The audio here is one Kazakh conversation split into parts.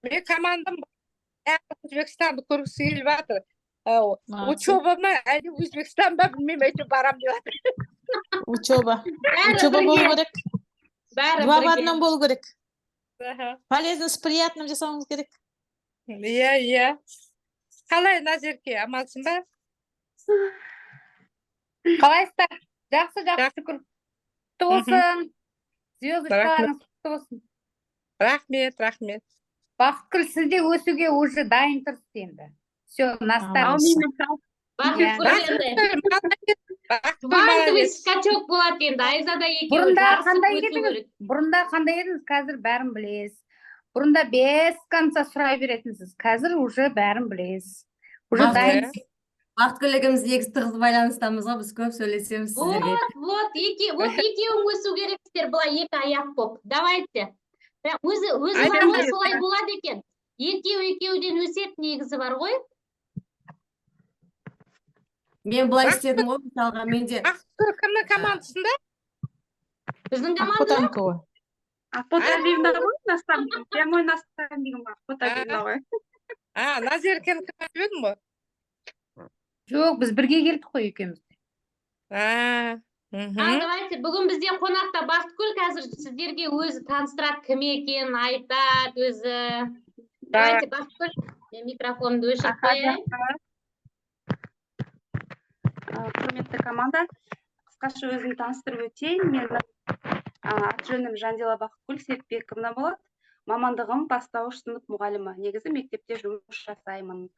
Мен командам Өзбекстанды көргісі келіп жатыр. Молодцы. Учеба ма, әлде Өзбекстан ба, білмеймін, әйтеуір барам деп жатыр. Учеба. Бәрі Учеба болу бірге. керек. Бәрі Два в бірге. одном болу керек. Аха. Полезно с приятным жасауымыз керек. Иә. Қалай, Назерке, амансың ба? Қалайсыздар? Жақсы, шүкір. Құтты болсын. Звездочкаларыңыз құтты болсын. Рахмет. Бақытгүл, сіз де өсуге уже дайын тұрсыз енді. Все, настап. Квантовый скачок болады енді. Айзада екеуі бұрында қандай едіңіз, қазір бәрін білесіз. Бұрында без конца сұрай беретінсіз. Қазір уже бәрін білесіз. Уже дайын. Бақытгүл екеуміз егіз тығыз байланыстамыз ғой, біз көп сөйлесеміз сіздерге. Вот екеуің өсу керексіздер, былай екі аяқ болып. Давайте. Өзі бұрында солай болады екен. Екеуден өсет негізі бар ғой. Мен былай істедім ғой, мысалға, менде. Ақтүр кімнің командасында? Біздің командада? Ақбота ғой, наставник. Я мой наставнигім Ақбота ғой. Назеркені командада едің ғой? Жоқ, біз бірге келдік қой екеуміз. Давайте, бүгін бізде қонақта Бақытгүл, қазір сіздерге өзі таныстырады, кім екенін айтады өзі. Давайте, Бақытгүл, мен микрофонды өшіріп қояйын. Құрметті команда, қысқаша өзімді таныстырып өтейін. Менің аты-жөнім Жандила Бақытгүл Серікбековна болады. Мамандығым бастауыш сынып мұғалімі. Негізі мектепте жұмыс жасаймын.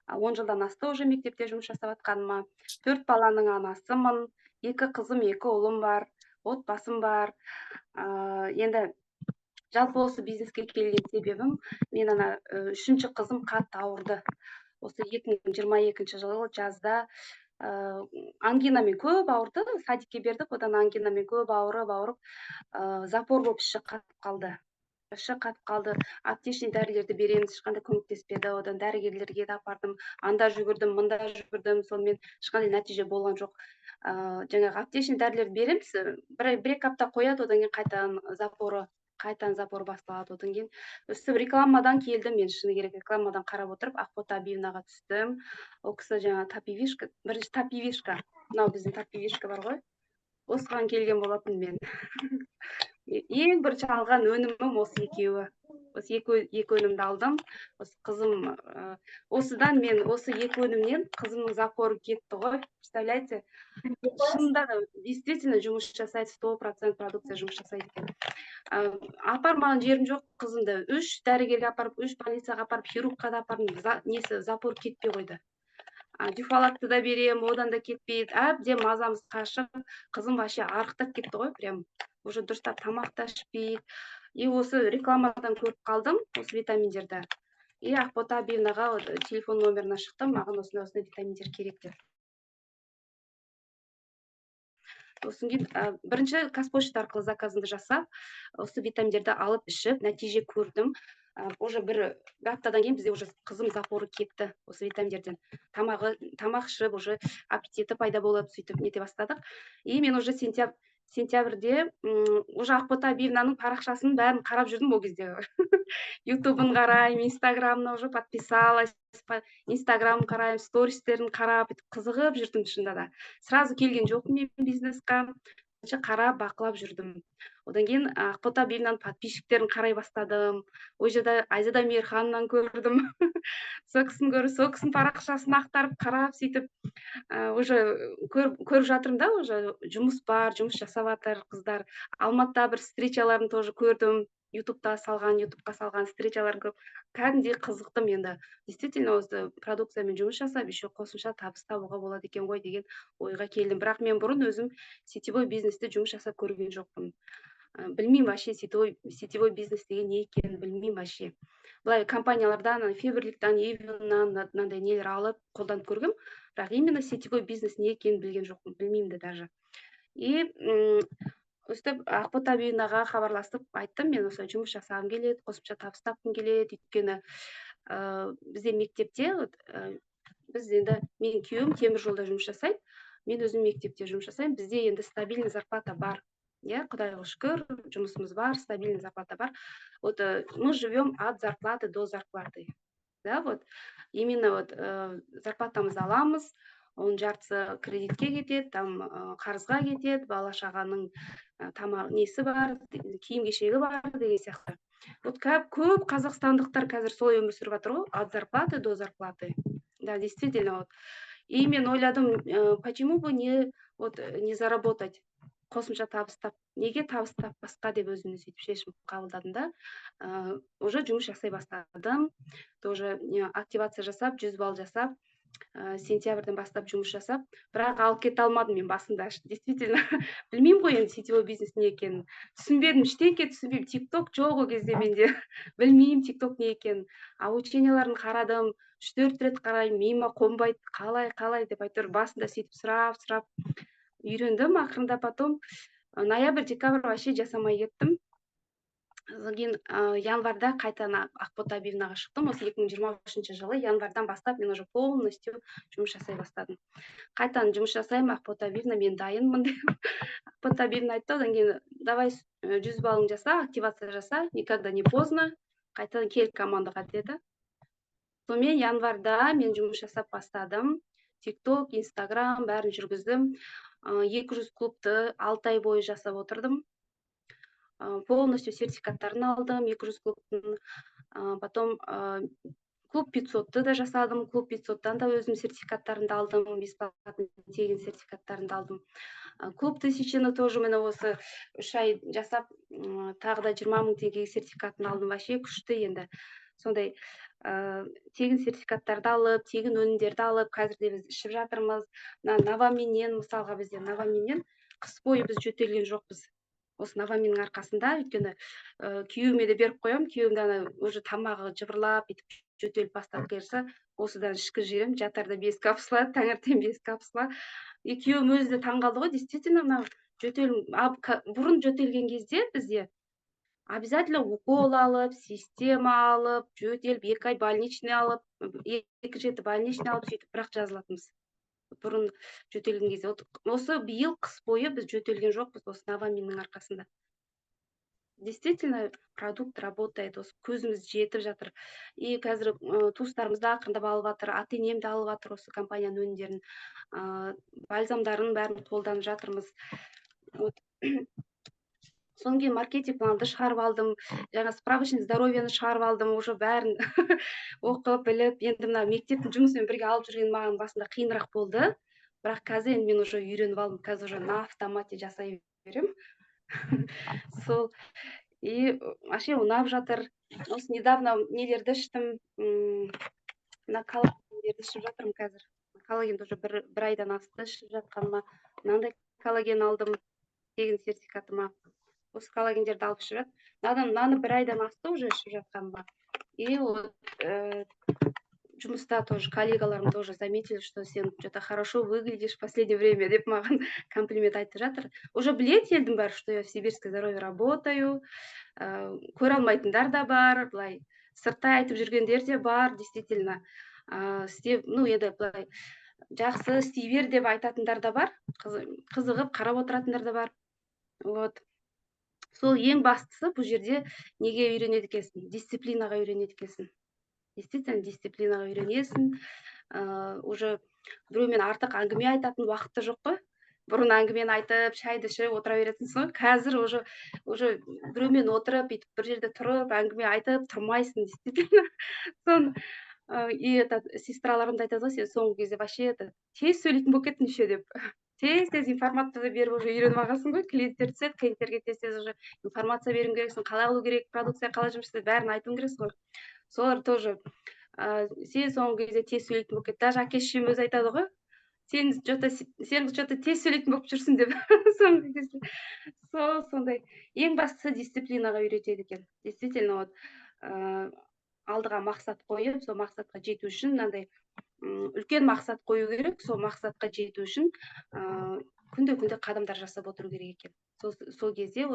10 жылдан асты уже мектепте жұмыс жасап жатқаныма. 4 баланың анасымын. 2 қызым, 2 ұлым бар. Отбасым бар. Енді жалпы осы бизнеске келген себебім, мен ана 3-ші қызым қатты ауырды. Осы 2022 жылы жазда ангинамен көп ауырды, садикке бердік, одан ангинамен көп ауырып, запор болып іші қатып қалды. Аптечный дәрілерді береміз, ешқандай көмектеспеді, одан дәрігерлерге де апардым, анда жүгірдім, мында жүгірдім, сонымен ешқандай нәтиже болған жоқ. Жаңағы аптечный дәрілерді береміз, бір-екі апта қояды, одан кейін қайтадан запор басталады. Одан кейін өстіп рекламадан келдім, мен шыны керек рекламадан қарап отырып, Ақбота Абиевнаға түстім. Ол кісі жаңа тапивишка, бірінші тапивишка, мынау біздің тапивишка бар ғой, осыған келген болатын мен. Ең бірінші алған өнімім осы екеуі. Осы екі өнімді алдым. Осы қызым, осыдан мен осы екі өнімнен қызымның запоры кетті ғой. Представляете? Шынында да действительно жұмыс жасайды, 100% продукция жұмыс жасайды екен. Апармаған жерім жоқ, қызымды 3 дәрігерге апарып, 3 больницаға апарып, хирургқа да апарып, несі запор кетпей қойды. Дюфалакты да берем, одан да кетпейді. Әбден мазамыз қашып, қызым вообще арықтап кетті ғой, прям уже дұрыстап тамақ та ішпейді. И осы рекламадан көріп қалдым, осы витаминдерді. И Ақбота Абиевнаға телефон номеріне шықтым, маған осындай витаминдер керек деп. Осын кейін бірінші Қазпошта арқылы заказымды жасап, осы витаминдерді алып ішіп, нәтиже көрдім. Уже бір аптадан кейін бізде уже қызым запоры кетті осы витаминдерден. Тамақ ішіп, уже аппетиті пайда болып, сөйтіп нете бастадық. И мен уже сентябрьде уже Ақбота Абиевнаның парақшасын бәрін қарап жүрдім ол кезде. Ютубын қараймын, инстаграмына уже подписалась, инстаграмын қараймын, стористерін қарап, қызығып жүрдім шынында да. Сразу келген жоқпын мен бизнесқа, қарап, бақылап жүрдім. Одан кейін Ақбота Абиевнаның подписчиктерін қарай бастадым. Ол жерде Айзада Мейірханнан көрдім. Сол кісінің парақшасын ақтарып, қарап, сөйтіп, уже көріп жатырмын да, уже жұмыс бар, жұмыс жасап жатыр қыздар. Алматыда бір встречаларын тоже көрдім. Ютубқа салған встречаларын көріп, кәдімгідей қызықтым енді. Действительно, осы продукциямен жұмыс жасап, еще қосымша табыс табуға болады екен ғой деген ойға келдім. Бірақ мен бұрын өзім сетевой бизнесте жұмыс жасап көрген жоқпын. Білмеймін вообще сетевой бизнес деген не екенін білмеймін вообще. Былай компаниялардан, Феберликтан, Эвеннан, мынандай нелер алып, қолданып көргем, бірақ именно сетевой бизнес не екенін білген жоқпын, білмеймін де даже. И өстіп Ақбота Абиевнаға хабарласып айттым, мен осылай жұмыс жасағым келеді, қосымша табыс тапқым келеді, өйткені бізде мектепте, біз енді менің күйеуім темір жолда жұмыс жасайды, мен өзім мектепте жұмыс жасаймын, бізде енді стабильный зарплата бар. иә, Құдайға шүкір, жұмысымыз бар, стабильный зарплата бар. Вот мы живем от зарплаты до зарплаты. Да, вот именно вот зарплатамызды аламыз, оның жартысы кредитке кетеді, там қарызға кетеді, бала шағаның тамақ несі бар, киім кешегі бар деген сияқты. Вот көп қазақстандықтар қазір солай өмір сүріп жатыр ғой, от зарплаты до зарплаты. Да, действительно, вот. И мен ойладым, почему бы не заработать, қосымша табыстап, неге табыс таппасқа деп өзімді сөйтіп шешім қабылдадым да. Уже жұмыс жасай бастадым, тоже активация жасап, 100 балл жасап, сентябрьден бастап жұмыс жасап, бірақ алып кете алмадым мен басында. Действительно, білмеймін ғой енді сетевой бизнес не екенін. Түсінбедім, ештеңе түсінбеймін. TikTok жоқ ол кезде менде. Білмеймін TikTok не екенін. Обученияларын қарадым, 3-4 рет қараймын, миыма қонбайды, қалай деп айтыр. Басында сөйтіп сұрап үйрендім, ақырында потом ноябрь, декабрь вообще жасамай кеттім. Кейін январда қайтадан Ақбота-Бивнаға шықтым. Осы 2023 жылы январдан бастап мен уже полностью жұмыс жасай бастадым. Қайтадан жұмыс жасаймын, Ақбота-Бивна, мен дайынмын деп. Ақбота-Бивна айтты, одан кейін давай 100 балың жаса, активация жаса, никогда не поздно. Қайтадан кел командаға деді. Сонымен январда мен жұмыс жасап бастадым. TikTok, Instagram бәрін жүргіздім. 200 клубты 6 ай бойы жасап отырдым. Полностью сертификаттарын алдым, 200 клубтың. Потом клуб 500-ты да жасадым, клуб 500-тан да өзім сертификаттарымды алдым, бесплатный тегін сертификаттарымды алдым. Клуб 1000-ны тоже мен осы 3 ай жасап, тағы да 20 000 теңгеге сертификатын алдым. Вообще күшті енді. Сондай тегін сертификаттарды алып, тегін өнімдерді алып, қазірде біз ішіп жатырмыз. Новаменнен, мысалға бізде Новаменнен қыс бойы біз жөтелген жоқпыз. Осы Новаменнің арқасында, өйткені күйеуіме де беріп қоямын, күйеуімді уже тамағы жыбырлап, жөтеліп бастап келсе, осыдан ішкі жіберемін, жатарда 5 капсула, таңертең 5 капсула. Күйеуім өзі де таңғалды ғой, действительно, бұрын жөтелген кезде бізде обязательно укол алып, система алып, жөтеліп, 2 ай больничный алып, 2 жеті больничный алып, сөйтіп бірақ жазылатынбыз. Бұрын жөтелген кезде. Осы биыл қыс бойы біз жөтелген жоқпыз, осы Новаменнің арқасында. Действительно, продукт работает, осы көзіміз жетіп жатыр. И қазір туыстарымызды ақырындап алып жатыр, ата-енем де алып жатыр осы компанияның өнімдерін, бальзамдарын бәрін қолданып жатырмыз. Содан кейін маркетинг планды шығарып алдым, жаңа справочник здоровьяны шығарып алдым, уже бәрін оқып, біліп, енді мына мектептің жұмысымен бірге алып жүрген маған басында қиынырақ болды. Бірақ қазір енді мен уже үйреніп алдым, қазір уже на автомате жасай беремін. Сол, и вообще ұнап жатыр. Осы недавно нелерді іштім, мына коллагендерді ішіп жатырмын қазір. Коллагенді уже бір айдан асты ішіп жатқаныма. Мынандай коллаген алдым, тегін сертификатыма. Осы коллагендерді алып ішіп жатыр. Мынаны бір айдан асты уже ішіп жатқаныма. И жұмыста тоже коллегаларым тоже заметили, что сен что-то хорошо выглядишь в последнее время, деп маған комплимент айтып жатыр. Уже білет елдің бәрі, что я в Сибирской здоровье работаю. Көре алмайтындар да бар, былай сырттай айтып жүргендер де бар, действительно. Енді былай жақсы істей бер деп айтатындар да бар, қызығып қарап отыратындар да бар. Вот. Сол ең бастысы бұл жерде неге үйренеді екенсің? Дисциплинаға үйренеді екенсің. Действительно, дисциплинаға үйренесің. Уже біреумен артық әңгіме айтатын уақытты жоқ қой. Бұрын әңгімені айтып, шайды ішіп отыра беретінсің. Қазір уже біреумен отырып, бір жерде тұрып, әңгіме айтып тұрмайсың, действительно. Сон, и сестраларым да айтады ғой, сен соңғы кезде вообще тез сөйлейтін болып кеттің ше деп. Тез информация беріп уже үйреніп алғансың ғой, клиенттер түседі, клиенттерге тез уже информация беруің керексің, қалай алу керек, продукция қалай жұмыс істейді, бәрін айтуың керексің ғой. Солар тоже сен соңғы кезде тез сөйлейтін болып кетті. Даже әке-шешем өзі айтады ғой, сен что-то тез сөйлейтін болып жүрсің деп. Соңғы кезде. Сондай. Ең бастысы дисциплинаға үйретеді екен. Действительно, алдыға мақсат қойып, сол мақсатқа жету үшін мынандай үлкен мақсат қою керек, сол мақсатқа жету үшін күнде қадамдар жасап отыру керек екен. Сол кезде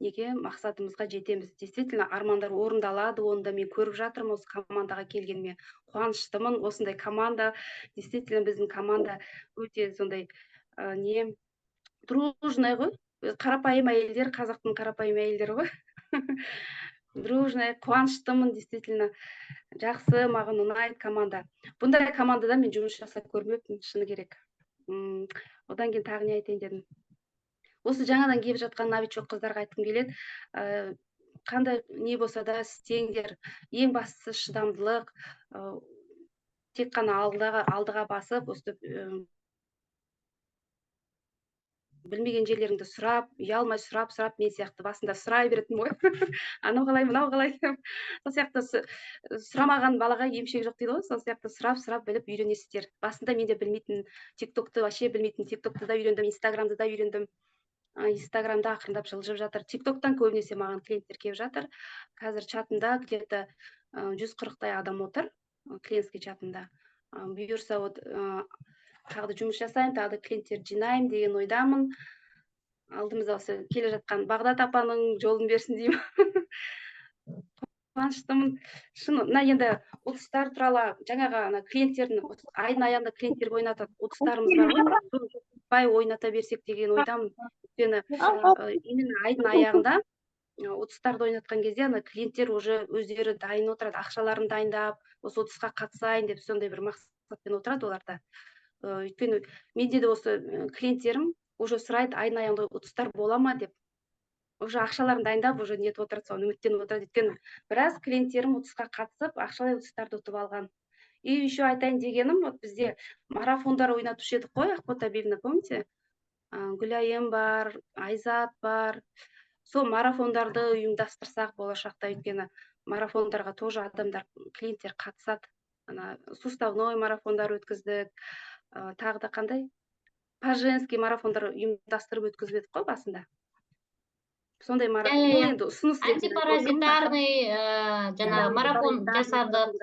неге мақсатымызға жетеміз. Действительно, армандар орындалады, оны да мен көріп жатырмын, осы командаға келгеніме қуаныштымын. Осындай команда, действительно біздің команда өте сондай дружный ғой. Қарапайым әйелдер, қазақтың қарапайым әйелдері ғой. Дружный, қуаныштымын, действительно. Жақсы, маған ұнайды команда. Бұндай командада мен жұмыс жасап көрмеппін, шыны керек. Одан кейін тағы не айтайын дедім. Осы жаңадан келіп жатқан новичок қыздарға айтқым келеді. Қандай не болса да істеңдер. Ең бастысы шыдамдылық. Тек қана алдыға басып, осы білмеген жерлеріңді сұрап, ұялмай сұрап, мен сияқты басында сұрай беретін ғой. Анау қалай, мынау қалай. Сол сияқты сұрамаған балаға емшек жоқ дейді ғой. Сол сияқты сұрап біліп үйренесіздер. Басында мен де білмейтін, тиктокты вообще білмейтін, тиктокты да үйрендім, инстаграмды да үйрендім. Инстаграмда ақырындап жылжып жатыр. Тиктоктан көбінесе маған клиенттер келіп жатыр. Қазір чатында где-то 140-тай адам отыр, клиентский чатында. Бұйырса тағы да жұмыс жасайын, тағы да клиенттер жинайын деген ойдамын. Алдымызда осы келе жатқан Бағдат апаның жолын берсін деймін. Қуаныштымын. Шын, енді ұтыстар туралы жаңағы клиенттердің айдың аяғында клиенттер ойнатады. Ұтыстарымыз бар ғой, ойната берсек деген ойдамын. Өйткені именно айдың аяғында ұтыстарды ойнатқан кезде клиенттер уже өздері дайын отырады, ақшаларын дайындап, осы ұтысқа қатысайын деп сондай бір мақсатпен отырады оларда. Өйткені менде де осы клиенттерім уже сұрайды, айдың аяғында ұтыстар бола ма деп. Уже ақшаларын дайындап, уже нетіп отырады, соны үміттеніп отырады. Өйткені біраз клиенттерім ұтысқа қатысып, ақшалай ұтыстарды ұтып алған. И еще айтайын дегенім, бізде марафондар ойнатушы едік қой, Ақбота Бибіні, помните? Гүлайым бар, Айзат бар. Сол марафондарды ұйымдастырсақ болашақта, өйткені марафондарға тоже адамдар, клиенттер қатысады. Суставной марафондар өткіздік. Тағы да қандай? По-женски марафондар ұйымдастырып өткізбедік қой басында. Сондай марафон енді ұсыныс ретінде. Антипаразитарный жаңағы марафон жасадық.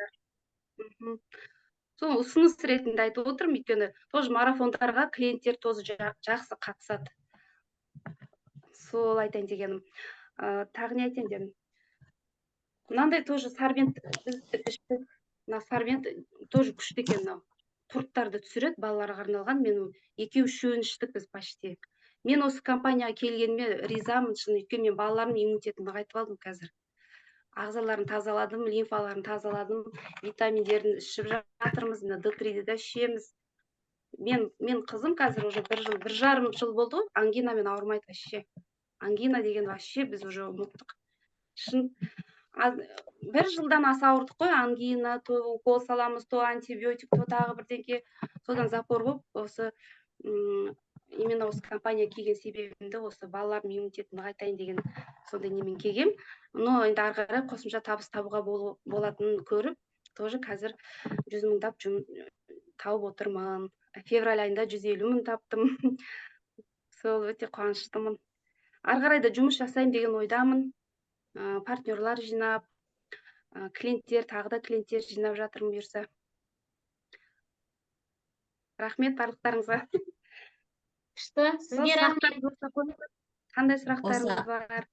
Сол ұсыныс ретінде айтып отырмын, өйткені тоже марафондарға клиенттер тоже жақсы қатысады. Сол айтайын дегенім. Тағы не айтайын дедім. Мынандай тоже сорбент, сорбент тоже күшті екен. Құрттарды түсіреді, балаларға арналған. Мен 2-3 іштік біз почти. Мен осы компанияға келгеніме ризамын, шын, өйткені мен балаларым иммунитетін нығайтып алдым қазір. Ағзаларын тазаладым, лимфаларын тазаладым, витаминдерін ішіп жатырмыз, D3-ді де ішеміз. Мен қызым қазір уже 1,5 жыл болды, ангинамен ауырмайды вообще. Ангина деген вообще біз уже ұмыттық. Шын, 1 жылдан аса ауырдық қой, ангина, то укол саламыз, то антибиотик, то тағы бірдеңке. Содан запор болып, осы именно осы компания келген себебімді осы балалардың иммунитетін нығайтайын деген сондай немен келгем. Но енді ары қарай қосымша табыс табуға болатынын көріп, тоже қазір 100 мыңдап тауып отырмын. Февраль айында 150 мың таптым. Сол өте қуаныштымын. Ары қарай да жұмыс жасайын деген ойдамын. Партнерлар жинап, клиенттер, тағы да клиенттер жинап жатырмын бұйырса. Рахмет барлықтарыңызға. Күшті, сізге рахмет. Қандай сұрақтарыңыз бар?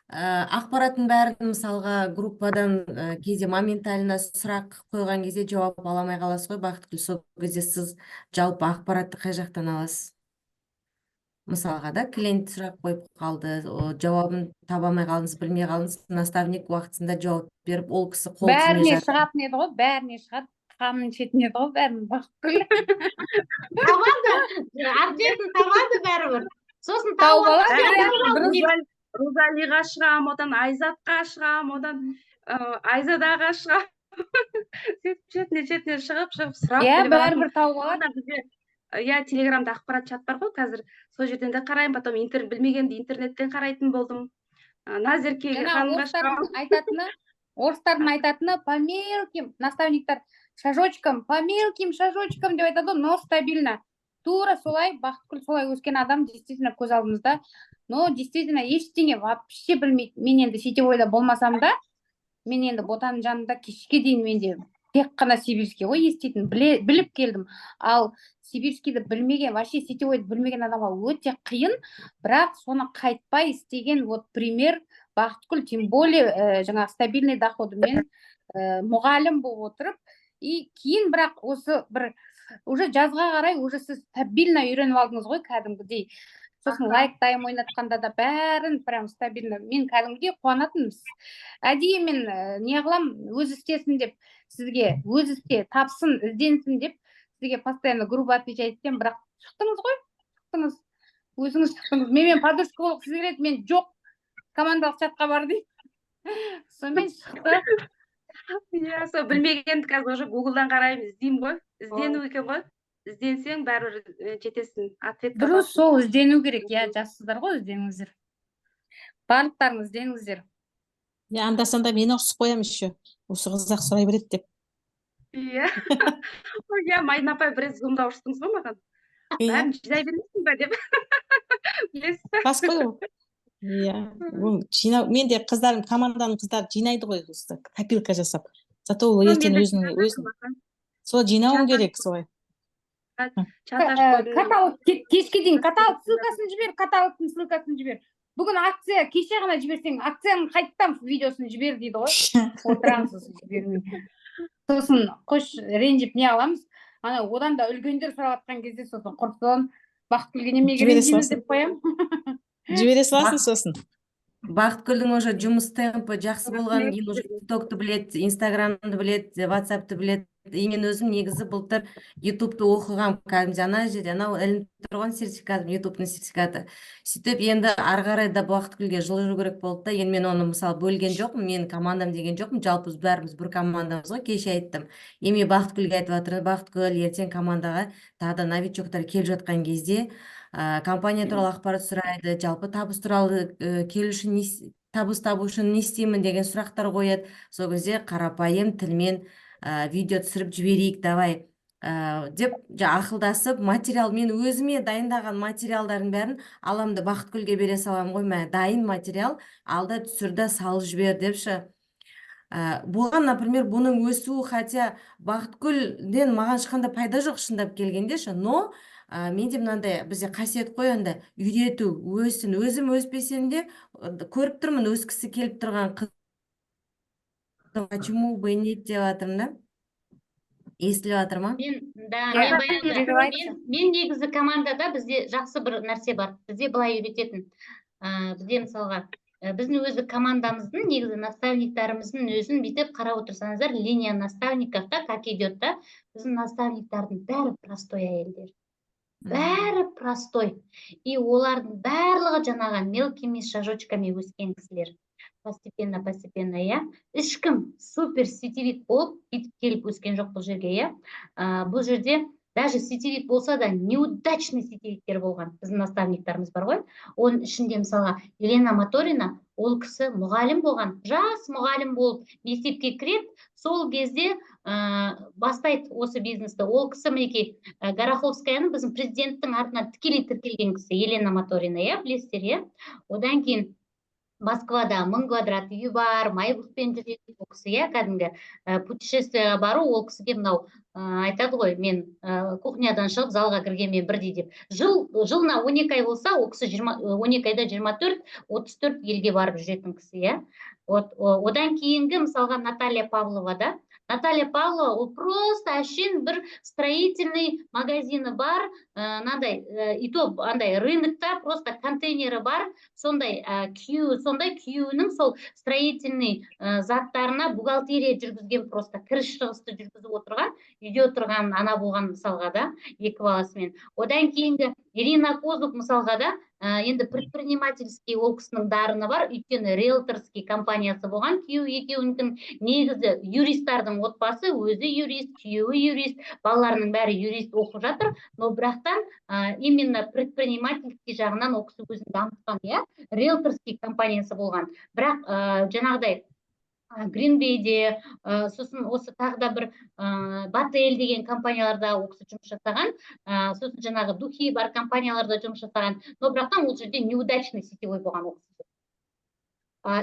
Ақпараттың бәрін мысалға группадан кейде моментально сұрақ қойған кезде жауап аламай қаласыз ғой, Бақытгүл, сол кезде сіз жалпы ақпаратты қай жақтан аласыз? Мысалға да клиент сұрақ қойып қалды, жауабын табамай қалдыңыз, білмей қалдыңыз, наставник уақытысында жауап беріп, ол кісі қол тимей бәріне жатыр. шығатын еді ғой, бәріне шығады. Қамын шетін еді ғой, бәрін Бақытгүл. Табады, ответін табады бәрібір. Сосын тауып алады. Розалиға шығам, одан Айзатқа шығам, одан Айзадаға шығам. Шетіне шығып сұрақ. Бәрібір тауып алады. Телеграмда ақпарат чат бар ғой қазір. Сол жерден де қараймын, потом білмегенді интернеттен қарайтын болдым. Назеркеге ханымға шығам. Орыстардың айтатыны по мелким, наставниктар шажочкам, по мелким шажочкам деп айтады, но стабильно. Тура солай, Бақытгүл солай өскен адам действительно көз алдымызда. Но действительно ештеңе вообще білмейді. Мен енді сетевойда болмасам да, мен енді ботаның жанында кешке дейін менде тек қана сибирский ғой еститін, біліп келдім. Ал сибирскийді білмеген, вообще сетевойды білмеген адамға өте қиын, бірақ соны қайтпай істеген вот пример Бақытгүл, тем более жаңағы стабильный доходымен мұғалім болып отырып, и кейін бірақ осы бір уже жазға қарай уже сіз стабильно үйреніп алдыңыз ғой кәдімгідей. Сосын лайк тайм ойнатқанда да бәрін прям стабильно. Мен кәдімгідей қуанатынмын. Әдейі мен не қылам, өз істесін деп сізге, өз істе, тапсын, ізденсін деп сізге постоянно грубо отвечать етсем, бірақ шықтыңыз ғой, шықтыңыз. Өзіңіз шықтыңыз. Менімен подружка болғысы келеді, мен жоқ, командалық чатқа бар деймін. Сонымен шықты. Иә, сол білмегенді қазір уже Гуглдан қараймын, іздеймін ғой. Іздену екен ғой. Ізденсең бәрібір жетесің. Ответқа Дұрыс, сол іздену керек. Иә, жассыздар ғой, ізденіңіздер. Барлықтарыңыз ізденіңіздер. Я анда-санда мені ұрсып қоямын еще. Осы қыздар сұрай береді деп. Иә. Иә, Майдын апай біраз зұлымдап ұрыстыңыз ғой маған. Бәрін жинай бермейсің ба деп. Білесіз бе? Рас қой ол. Иә. Мен де қыздарым, команданың қыздары жинайды ғой осы копилка жасап. Зато ол ертең өзін. Сол жинауым керек солай. Каталог кешке дейін каталог ссылкасын жібер, каталогтың ссылкасын жібер. Бүгін акция, кеше ғана жіберсең, акцияның қайттан видеосын жібер дейді ғой. Отырамыз жібермей. Сосын қош ренжіп не аламыз? Ана одан да үлкендер сұрап жатқан кезде сосын құртын Бақытгүлге немеге ренжиміз деп қоямын. Жібере саласың сосын. Бақытгүлдің уже жұмыс темпі жақсы болғаннан кейін уже TikTok'ты біледі, Instagram'ды біледі, WhatsApp'ты біледі. И мен өзім негізі былтыр YouTube'ты оқығам, кәдімгі ана жерде, анау ілініп тұрған сертификатым, YouTube'ның сертификаты. Сөйтіп енді ары қарай да Бақытгүлге жылжу керек болды да, енді мен оны мысалы бөлген жоқпын, мен командам деген жоқпын, жалпы бәріміз бір командамыз ғой, кеше айттым. Еме Бақытгүлге айтып жатыр, Бақытгүл ертең командаға тағы да новичоктар келіп жатқан кезде компания туралы ақпарат сұрайды, жалпы табыс туралы табыс табу үшін не істеймін деген сұрақтар қояды. Сол кезде қарапайым тілмен видео түсіріп жіберейік, давай деп ақылдасып, материал мен өзіме дайындаған материалдардың бәрін аламды Бақытгүлге бере салам ғой, мә дайын материал алда түсірді салып жібер депші. Болған, например, бұның өсуі, хотя Бақытгүлден маған ешқандай пайда жоқ шындап келгендеші, но менде мынандай бізде қасиет қой, онда үйрету, өсін, өзім өспесем де көріп тұрмын, өскісі келіп тұрған қыз. Почему бы нет деп жатырмын да? Естіліп жатыр ма? Мен негізі командада бізде жақсы бір нәрсе бар. Бізде былай үйрететін. Бізде мысалға біздің өзі командамыздың негізі наставниктарымыздың өзін бүйтіп қарап отырсаңыздар, линия наставников та как идет та, біздің наставниктардың бәрі простой әйелдер. Бәрі простой. И олардың барлығы жаңағы мелкими шажочками өскен кісілер. Постепенно, иә. Ешкім супер сетевик болып, кетіп келіп өскен жоқ бұл жерге, иә. Бұл жерде даже сетевик болса да неудачный сетевиктер болған. Біздің наставниктарымыз бар ғой. Оның ішінде мысалға Елена Моторина, ол кісі мұғалім болған. Жас мұғалім болып мектепке кіреді, сол кезде бастайды осы бизнесті. Ол кісі мінекей Гороховскаяның біздің президенттің артынан тікелей тіркелген кісі Елена Моторина, иә, білесіздер, иә. Одан кейін Москвада 1000 квадрат үйі бар, Майбұқпен жүретін ол кісі, иә, кәдімгі путешествияға бару, ол кісіге мынау айтады ғой, мен кухнядан шығып залға кіргенмен бірдей деп. Жылына 12 ай болса, ол кісі 12 айда 24-34 елге барып жүретін кісі, иә. Одан кейінгі мысалға Наталья Павлова да. Наталья Павлова, ол просто әшен бір строительный магазины бар, и то андай рынокта просто контейнері бар, сондай күйеуінің сол строительный заттарына бухгалтерия жүргізген, просто кіріс шығысты жүргізіп отырған, үйде отырған ана болған мысалға да, екі баласымен. Одан кейінгі Ирина Козук мысалға да, енді предпринимательский ол кісінің дарыны бар, өйткені риэлторский компаниясы болған, екеуінің негізі юристардың отбасы, өзі юрист, күйеуі юрист, балаларының бәрі юрист оқып жатыр, но бірақтан именно предпринимательский жағынан ол кісі өзін дамытқан, иә, риэлторский компаниясы болған. Бірақ жаңағыдай Гринбейде, сосын осы тағы да бір Батель деген компанияларда ол кісі жұмыс жасаған, сосын жаңағы Духи бар компанияларда жұмыс жасаған, но бірақтан ол жерде неудачный сетевой болған ол кісі.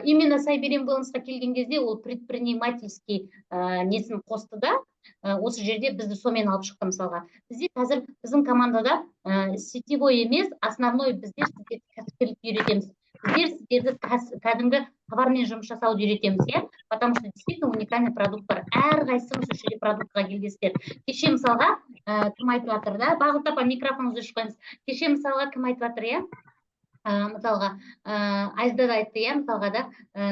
Именно Сайберен Белансқа келген кезде ол предпринимательский несін қосты да, осы жерде бізді сомен алып шықты мысалға. Бізде қазір біздің командада сетевой емес, основной бізде кәсіпкерлік үйретеміз. Біздер сіздерді кәдімгі товармен жұмыс жасауды үйретеміз, иә, потому что действительно уникальный продукт бар. Әрқайсыңыз осы жерде продуктқа келгенсіздер. Кеше мысалға кім айтып жатыр да, Бағыт апа микрофоныңызды өшіріп қойыңыз. Кеше мысалға кім айтып жатыр, иә? Мысалға Айзда да айтты, иә, мысалға да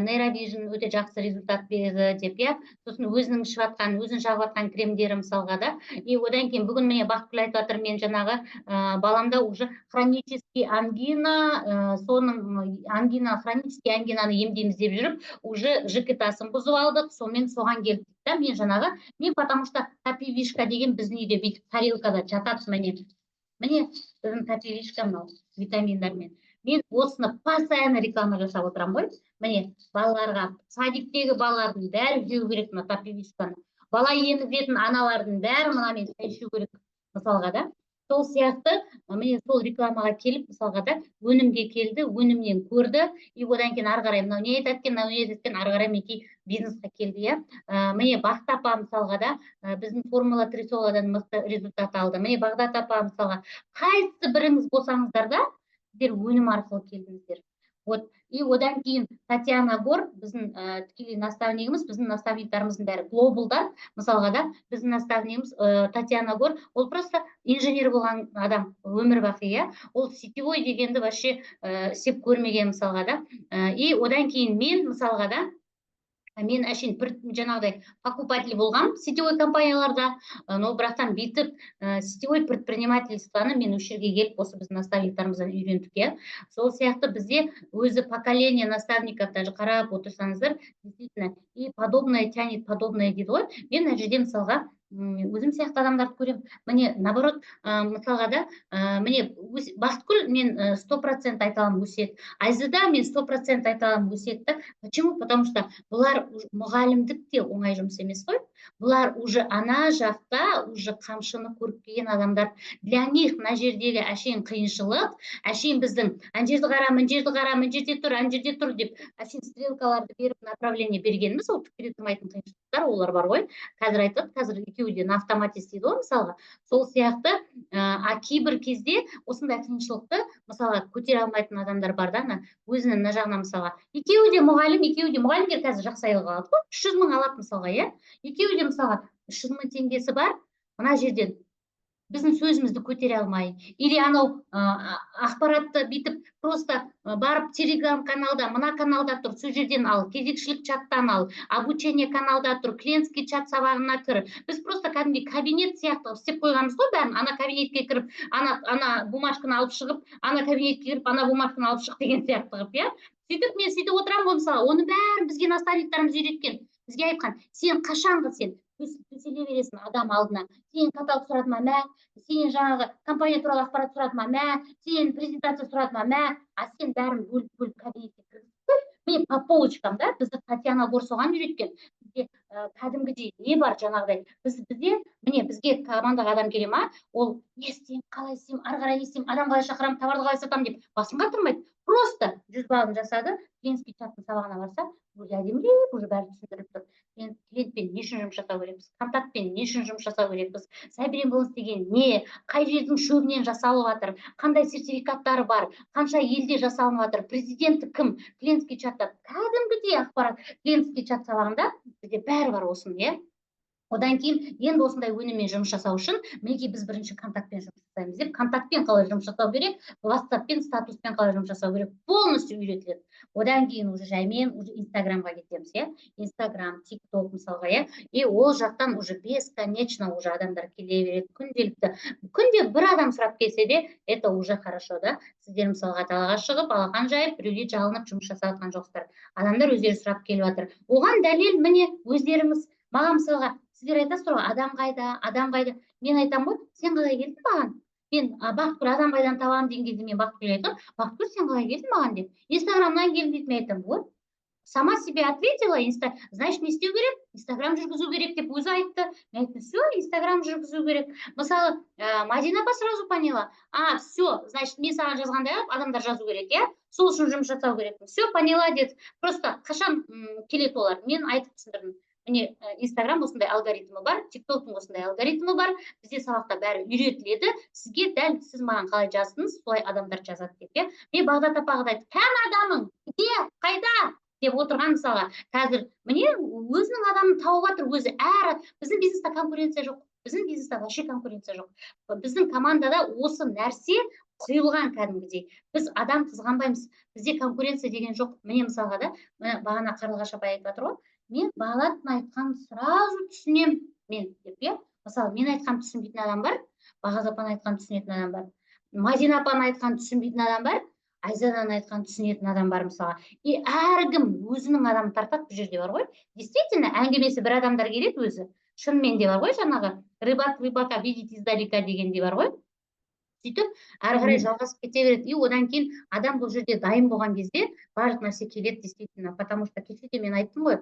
нейровижн өте жақсы результат берді деп, иә, сосын өзінің ішіп жатқан, өзін жағып жатқан кремдері мысалға да, и одан кейін бүгін міне Бақытгүл айтып жатыр, мен жаңағы баламда уже хронический ангина, соның хронический ангинаны емдейміз деп жүріп, уже ЖКТ-сын бұзып алдық, сонымен соған келдік та, мен потому что тапивишка деген біздің үйде бүйтіп тарелкада жатады, міне біздің тапивишка мынау витаминдармен. Мен осыны постоянно реклама жасап отырам ғой. Міне, балаларға, садиктегі балалардың бәрі жеу керек мына тапивишканы. Бала емізетін аналардың бәрі мынамен ішу керек, мысалға да. Сол сияқты, міне сол рекламаға келіп, мысалға да, өнімге келді, өнімнен көрді, и одан кейін ары қарай мынау не айтаткен, ары қарай мінекей бизнесқа келді, иә. Міне Бақыт апа мысалға да, біздің формула 3 соладан мықты результат алды. Міне Бағдат апа мысалға, қайсы біріңіз болсаңыздар да, сіздер өнім арқылы келдіңіздер. Вот, и одан кейін Татьяна Гор, біздің тікелей наставнигіміз, біздің наставниктарымыздың бәрі глобалдар, мысалға да, біздің наставнигіміз Татьяна Гор, ол просто инженер болған адам, өмір бақи, иә, ол сетевой дегенді вообще істеп көрмеген мысалға да, и одан кейін мен мысалға да, мен әшейін жаңағыдай покупатель болғам сетевой компанияларда, но бірақтан бүйтіп сетевой предпринимательствоны мен осы жерге келіп, осы біздің наставниктарымыздан үйрендік. Сол сияқты бізде өзі поколение наставников даже қарап отырсаңыздар, действительно, и подобное тянет подобное дейді ғой. Мен мына жерде мысалға өзім сияқты адамдарды көрем. Міне, наоборот, мысалға да, міне Бақытгүл мен 100% айталам өсет. Айзада мен 100% айталам өсет. Почему? Потому что бұлар мұғалімдік те оңай жұмыс емес қой. Бұлар уже ана жақта уже қамшыны көріп келген адамдар. Для них мына жердегі әшейін қиыншылық, әшейін біздің ана жерді қара, мына жерді қара, мына жерде тұр, ана жерде тұр деп әшейін стрелкаларды беріп направление бергеніміз, ол түкке тұрмайтын қиыншылықтар олар бар ғой. Қазір айтады, қазір екеуі на автомате істейді ғой, мысалға. Сол сияқты, кейбір кезде осындай қиыншылықты, мысалға, көтере алмайтын адамдар бар да, өзінің мына жағына мысалға. Екеуі де мұғалімдер қазір жақсы айлық алады ғой, 300 мың алады мысалға, иә. Екеуі де мысалға 300 мың теңгесі бар, мына жерден біздің сөзімізді көтере алмай, или анау ақпаратты битіп просто барып телеграм каналда, мына каналда тұр, сол жерден ал, кезекшілік чаттан ал, обучение каналда тұр, клиентский чат сабағына кір. Біз просто кәдімгі кабинет сияқты істеп қойғанбыз ғой бәрін, ана кабинетке кіріп, ана бумажканы алып шығып, ана кабинетке кіріп, ана бумажканы алып шығып деген сияқты қылып, иә. Сөйтіп мен сөйтіп отырамын ғой мысалы, оны бәрін бізге наставниктарымыз үйреткен. Бізге айтқан, сен қашанғы сен төселе бересің адам алдына. Сен каталог сұрады ма, мә, сен жаңағы компания туралы ақпарат сұрады ма, мә, сен презентация сұрады ма, мә, а сен бәрін бөліп кабинетке кіргізіп, мен по полочкам, да, бізді Татьяна Гор соған үйреткен. Бізде кәдімгідей не бар жаңағыдай. Бізге командаға адам келе ма, ол не істеймін, қалай істеймін, ары қарай не істеймін, адам қалай шақырамын, товарды қалай сатамын деп басын қатырмайды. Просто 100 балын жасады, клиентский чаттың сабағына барса, уже әдемілеп, уже бәрі түсіндіріп тұр. Клиентпен не үшін жұмыс жасау керекпіз, контактпен не үшін жұмыс жасау керекпіз, сайберен болыс деген не, қай жердің шөбінен жасалып жатыр, қандай сертификаттары бар, қанша елде жасалынып жатыр, президенті кім, клиентский чатта кәдімгідей ақпарат, клиентский чат сабағында бізде бәрі бар осының, иә. Одан кейін енді осындай өніммен жұмыс жасау үшін мінекей біз бірінші контактпен жұмыс жасаймыз деп, контактпен қалай жұмыс жасау керек, WhatsAppпен, статуспен қалай жұмыс жасау керек, полностью үйретіледі. Одан кейін уже жаймен Инстаграмға кетеміз, иә. Инстаграм, ТикТок мысалға, иә. И ол жақтан уже бесконечно уже адамдар келе береді, күнделікті. Күнде бір адам сұрап келсе де, это уже хорошо, да. Сіздер мысалға далаға шығып, алақан жайып, біреуге жалынып жұмыс жасап жатқан жоқсыздар. Адамдар өздері сұрап келіп жатыр. Оған дәлел міне өздеріңіз. Маған мысалға сіздер айтасыздар ғой, адам қайда. Мен айтам ғой, сен қалай келдің маған? Мен Бақытгүл адам қайдан табамын деген кезде мен Бақытгүлге айтам, Бақытгүл сен қалай келдің маған деп. Инстаграмнан келдім дейді, мен айтам, вот. Сама себе ответила, значит, не істеу керек, Инстаграм жүргізу керек деп өзі айтты. Мен айттым, все, Инстаграм жүргізу керек. Мысалы, Мадина апа сразу поняла. Все, значит, мен саған жазғандай адамдар жазу керек, иә? Сол үшін жұмыс жасау керек. Все, поняла деді. Просто қашан келеді олар? Мен айтып түсіндірдім. міне Инстаграм осындай алгоритмі бар, ТикТоктың осындай алгоритмі бар. Бізде сабақта бәрі үйретіледі. Сізге дәл сіз маған қалай жаздыңыз, солай адамдар жазады деп, иә. Мен Бағдат апаға да айтып, кім адамың? Где? Қайда? деп отырған мысалға. Қазір міне өзінің адамын тауып жатыр өзі. Біздің бизнеста конкуренция жоқ. Біздің бизнеста вообще конкуренция жоқ. Біздің командада осы нәрсе құйылған кәдімгідей. Біз адам қызғанбаймыз. Бізде конкуренция деген жоқ. Міне мысалға да, бағана Қарлығаш апай айтып жатыр ғой. Мен Бағдаттың айтқанын сразу түсінем мен деп, иә. Мысалы, мен айтқан түсінбейтін адам бар, Бағдат апаның айтқан түсінетін адам бар. Мадина апаның айтқан түсінбейтін адам бар, Айзаданың айтқан түсінетін адам бар мысалға. И әркім өзінің адамын тартады, бұл жерде бар ғой. Действительно, әңгімесі бір адамдар келеді өзі. Шынымен де бар ғой, жаңағы рыбак рыбака видит издалека дегенде бар ғой. Сөйтіп, әрі қарай жалғасып кете береді. И одан кейін адам бұл жерде дайын болған кезде барлық нәрсе келеді, действительно. Потому что кеше мен айттым ғой,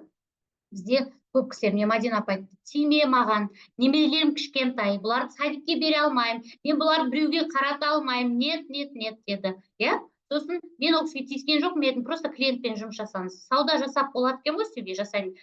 бізде көп кісілер, мне Мадина апа айтты, тиме маған, немерелерім кішкентай, бұларды садикке бере алмаймын, мен бұларды біреуге қарата алмаймын, нет деді. Иә? Сосын мен ол кісіге тиіскен жоқ, мен просто клиентпен жұмыс жасаңыз. Сауда жасап болады екен ғой, сізге жасаймын.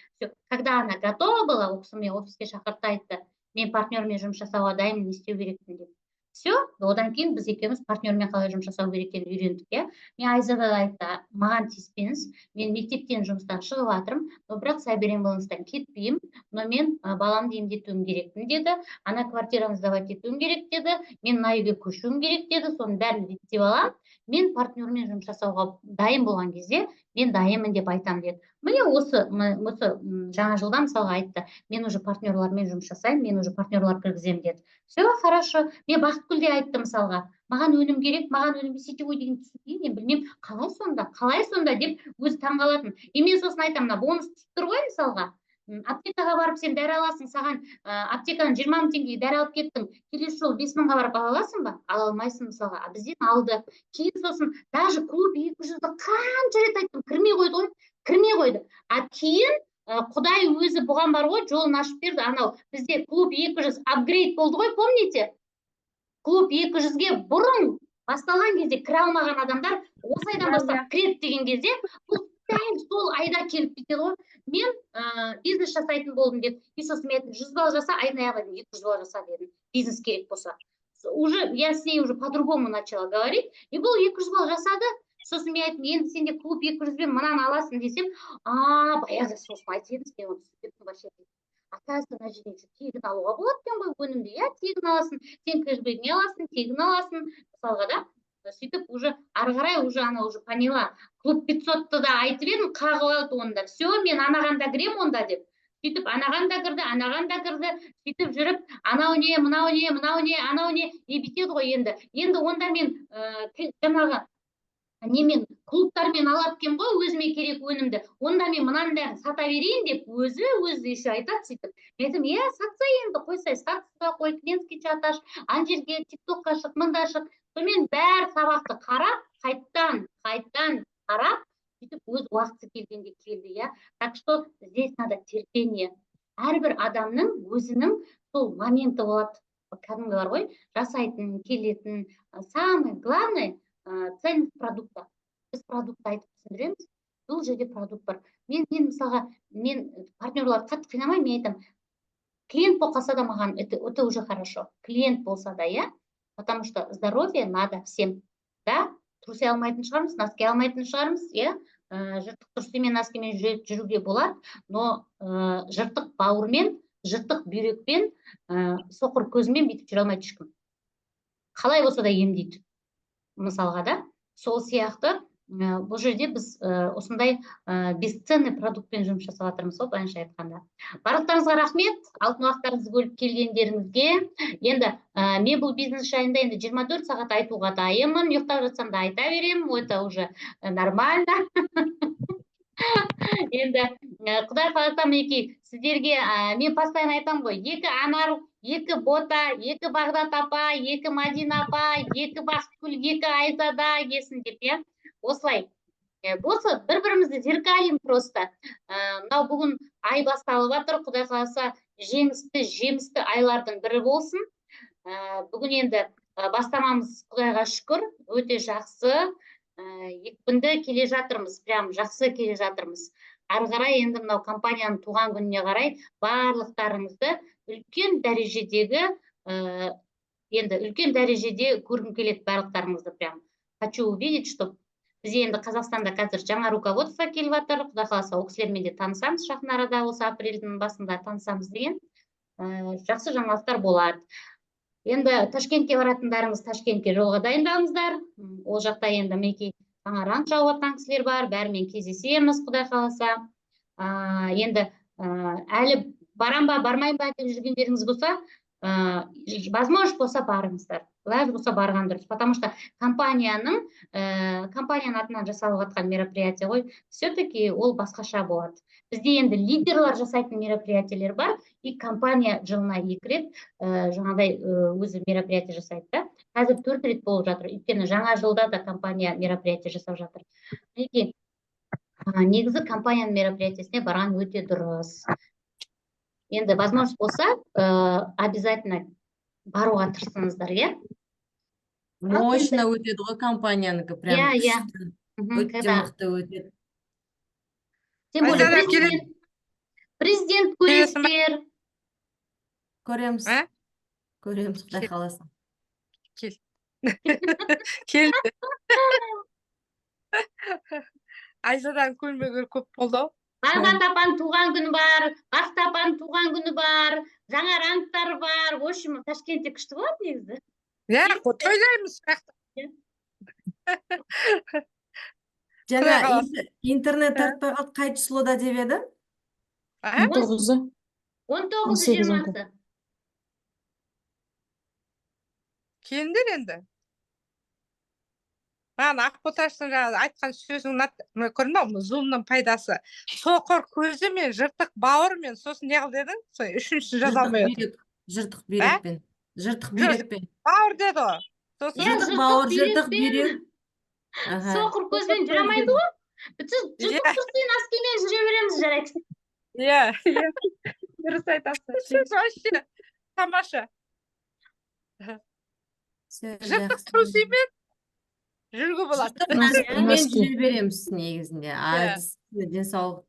Когда она готова была, ол кісі мен офиске шақыртты, айтты, мен партнермен жұмыс жасауға дайынмын, не істеу керекпін деп. Все, одан кейін біз екеуміз партнермен қалай жұмыс жасау керек екенін үйрендік, иә. Мен Айзада да айтты, маған тиіспеңіз, мен мектептен жұмыстан шығып жатырмын, но бірақ Сайберен болыңыздан кетпеймін, но мен баламды емдетуім керекпін деді, ана квартираны сдавать етуім керек деді, мен мына үйге көшуім керек деді, соның бәрін реттеп аламын, мен партнермен жұмыс жасауға дайын болған кезде мен дайынмын деп айтамын деді. Міне осы жаңа жылда мысалға айтты, мен уже партнерлармен жұмыс жасаймын, мен уже партнерлар кіргіземін деді. Все, хорошо. Мен Бақытгүл де айтты мысалға, маған өнім керек, маған өнім сетевой деген түсінбеймін, мен білмеймін, қалай сонда деп өзі таңғалатын. И мен сосын айтамын, бонус түсіп тұр ғой мысалға. Аптекаға барып сен дәрі аласың, саған аптекадан 20 мың теңгеге дәрі алып кеттің, келесі жолы 5 мыңға барып ала аласың ба? Ала алмайсың мысалға. Бізден алды. Кейін сосын даже клуб 200-ді қанша рет айттым, кірмей қойды. А кейін Құдай өзі бұған бар ғой, жолын ашып берді. Анау бізде клуб 200 апгрейд болды ғой, помните? Клуб 200-ге бұрын басталған кезде кіре алмаған адамдар осы айдан бастап кіреді деген кезде, бұл дәл сол айда келіп кетеді ғой. Мен бизнес жасайтын болдым деп, и сосын мен 100 балл жаса, айдың аяғына 200 балл жаса дедім. Бизнес керек болса. Уже я с ней уже по-другому начала говорить, и бұл 200 балл жасады. Сосын мен айттым, енді сенде клуб 200-бен мынаны аласың десем, баяғыда сосын айтып едіңіз, мен оны түсінбеппін вообще. Оказывается, мына жерден тегін алуға болады екен ғой өнімді, иә, тегін аласың, сен кэшбэкіне аласың, тегін аласың, мысалға да. Сөйтіп уже ары қарай уже ана уже поняла. Клуб 500-ты да айтып едім, қағып алды онда. Все, мен анаған да кірем онда деп. Сөйтіп анаған да кірді, сөйтіп жүріп, анау не, анау не, бітеді ғой енді. Енді онда мен жаңағы немен клубтармен алаткен ғой, өзіме керек өнімді. Онда мен мынаның бәрін сата берейін деп, өзі еще айтады сөйтіп. Мен айтам, сатса енді қойсай, статусқа қой, клиентский чат аш, ана жерге тиктокқа шық, мында шық. Сонымен бәр сабақты қарап, қайттан қарап, сөйтіп өз уақыты келгенде келді, я. Так что здесь надо терпение. Әрбір адамның өзінің сол моменті болады. Кәдімгі бар ғой, жасайтын, келетін, самый главный ценность продукта. Біз продукт айтып түсіндіреміз, бұл жерде продукт бар. Мен мысалға, мен партнерлар қатты қинамаймын, мен айтам, клиент болса да маған, это уже хорошо. Клиент болса да, я, потому что здоровье надо всем. Да, трусы алмайтын шығармыз, носки алмайтын шығармыз, я, жыртық трусымен, носкимен жүруге болады, но жыртық бауырмен, жыртық бүйрекпен, соқыр көзімен бүйтіп жүре алмайды ешкім. Қалай болса да емдейді. Мысалға да, сол сияқты бұл жерде біз осындай бесценный продуктпен жұмыс жасап жатырмыз, сол былайша айтқанда. Барлықтарыңызға рахмет, алтын уақыттарыңызды бөліп келгендеріңізге. Енді мен бұл бизнес жайында енді 24 сағат айтуға дайынмын, ұйықтап жатсам да айта беремін, это уже нормально. Енді Құдай қаласа мінекей сіздерге мен постоянно айтамын ғой, 2 Анар, 2 Бота, 2 Бағдат апа, 2 Мадина апа, 2 Бақытгүл, 2 Айзада келсін деп, иә. Осылай. Болса бір-бірімізді зеркалим просто. Мынау бүгін ай басталып жатыр, Құдай қаласа жемісті айлардың бірі болсын. Бүгін енді бастамамыз Құдайға шүкір, өте жақсы. Екпінді келе жатырмыз, прям жақсы келе жатырмыз. ары қарай енді мынау компанияның туған күніне қарай барлықтарыңызды үлкен дәрежедегі енді үлкен дәрежеде көргім келеді барлықтарыңызды. Прям хочу увидеть, что бізде енді Қазақстанда қазір жаңа руководство келіп жатыр. Құдай қаласа ол кісілермен де танысамыз, жақын арада осы апрельдің басында танысамыз деген жақсы жаңалықтар болады. Енді Ташкентке баратындарыңыз Ташкентке жолға дайындалыңыздар. Ол жақта енді мінекей жаңа ранг жауып жатқан кісілер бар, бәрімен кездесеміз, Құдай қаласа. Енді әлі барам ба, бармайын ба деп жүргендеріңіз болса, возможно болса барыңыздар. Лайв болса барған дұрыс, потому что компанияның атынан жасалып жатқан мероприятие ғой, все-таки ол басқаша болады. Бізде енді лидерлар жасайтын мероприятиелер бар, и компания жылына 2 рет жаңағыдай өзі мероприятие жасайды да. Қазір 4 рет болып жатыр, өйткені жаңа жылда да компания мероприятие жасап жатыр. Негізі компанияның мероприятиесіне барған өте дұрыс. Енді возможность болса, обязательно баруға тырысыңыздар, иә? Мощно өтеді ғой компаниянікі, прям күшті. Өте мықты өтеді. Тем более президент көресіздер. Көреміз. Көреміз, Құдай қаласа. Келді. Айзадан көрмегені көп болды. Бағдат апаның туған күні бар, Бақыт апаның туған күні бар, жаңа рангтар бар. В общем, Ташкентте күшті болады негізі. Тойлаймыз. Жаңа интернет тартпай қалды, қай числода деп еді? 19-ы. 19-20-сы. Келіндер енді. Ақботаштың айтқан сөзің көрдің, зұлымның пайдасы. Соқыр көзі мен жыртық бауыр мен сосын не қыл дедің? Үшіншісін жаза алмай отыр. Жыртық бүйрекпен. Жыртық бүйрекпен. Бауыр деді ғой. Жыртық бауыр, жыртық бүйрек. Соқыр көзбен жүре алмайды ғой. Жыртық тұрсын аскемен жүре береміз, жарайды. Дұрыс айтасың. Вообще тамаша. Жыртық трусимен жүргі болады. Жыртық носкімен жүре береміз негізінде. Денсаулық